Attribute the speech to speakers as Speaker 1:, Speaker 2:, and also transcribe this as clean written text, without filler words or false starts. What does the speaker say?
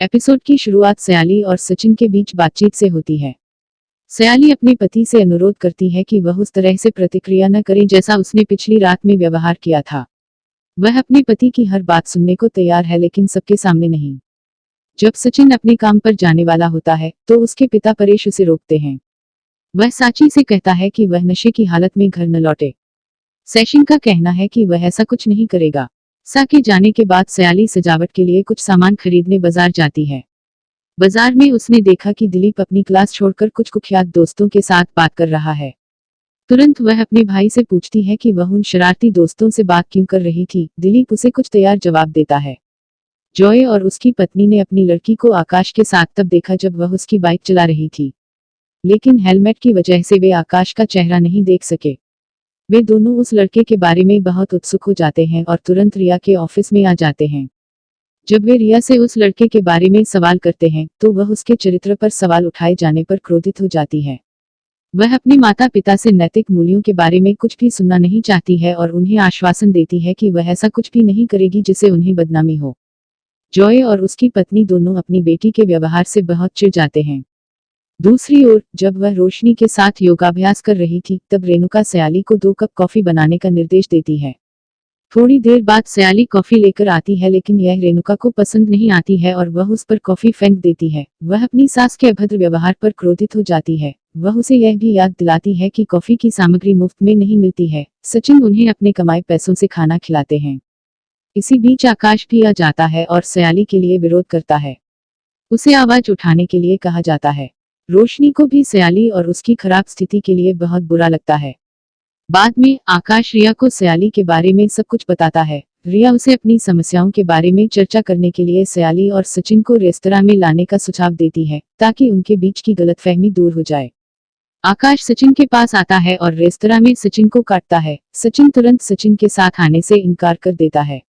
Speaker 1: Episode की शुरुआत सयाली और सचिन के बीच बातचीत से होती है। सयाली अपने पति से अनुरोध करती है कि वह उस तरह से प्रतिक्रिया न करे जैसा उसने पिछली रात में व्यवहार किया था। वह अपने पति की हर बात सुनने को तैयार है, लेकिन सबके सामने नहीं। जब सचिन अपने काम पर जाने वाला होता है तो उसके पिता परेश उसे रोकते हैं। वह साची से कहता है कि वह नशे की हालत में घर न लौटे। सैशिन का कहना है कि वह ऐसा कुछ नहीं करेगा। के जाने के बाद सयाली सजावट के लिए कुछ सामान खरीदने बाजार जाती है। बाजार में उसने देखा कि दिलीप अपनी क्लास छोड़कर कुछ कुख्यात दोस्तों के साथ बात कर रहा है। तुरंत वह अपने भाई से पूछती है कि वह उन शरारती दोस्तों से बात क्यों कर रही थी। दिलीप उसे कुछ तैयार जवाब देता है। जॉय और उसकी पत्नी ने अपनी लड़की को आकाश के साथ तब देखा जब वह उसकी बाइक चला रही थी, लेकिन हेलमेट की वजह से वे आकाश का चेहरा नहीं देख सके। वे दोनों उस लड़के के बारे में बहुत उत्सुक हो जाते हैं और तुरंत रिया के ऑफिस में आ जाते हैं। जब वे रिया से उस लड़के के बारे में सवाल करते हैं तो वह उसके चरित्र पर सवाल उठाए जाने पर क्रोधित हो जाती है। वह अपने माता पिता से नैतिक मूल्यों के बारे में कुछ भी सुनना नहीं चाहती है और उन्हें आश्वासन देती है कि वह ऐसा कुछ भी नहीं करेगी जिससे उन्हें बदनामी हो। जॉय और उसकी पत्नी दोनों अपनी बेटी के व्यवहार से बहुत चिढ़ जाते हैं। दूसरी ओर जब वह रोशनी के साथ योगाभ्यास कर रही थी तब रेणुका सयाली को 2 कप कॉफी बनाने का निर्देश देती है। थोड़ी देर बाद सयाली कॉफी लेकर आती है, लेकिन यह रेणुका को पसंद नहीं आती है और वह उस पर कॉफी फेंक देती है। वह अपनी सास के अभद्र व्यवहार पर क्रोधित हो जाती है। वह उसे यह भी याद दिलाती है कि कॉफी की सामग्री मुफ्त में नहीं मिलती है। सचिन उन्हें अपने कमाए पैसों से खाना खिलाते हैं। इसी बीच आकाश भी आ जाता है और सयाली के लिए विरोध करता है। उसे आवाज उठाने के लिए कहा जाता है। रोशनी को भी सयाली और उसकी खराब स्थिति के लिए बहुत बुरा लगता है। बाद में आकाश रिया को सयाली के बारे में सब कुछ बताता है। रिया उसे अपनी समस्याओं के बारे में चर्चा करने के लिए सयाली और सचिन को रेस्तरां में लाने का सुझाव देती है ताकि उनके बीच की गलतफहमी दूर हो जाए। आकाश सचिन के पास आता है और रेस्तरां में सचिन को काटता है। सचिन तुरंत सचिन के साथ आने से इनकार कर देता है।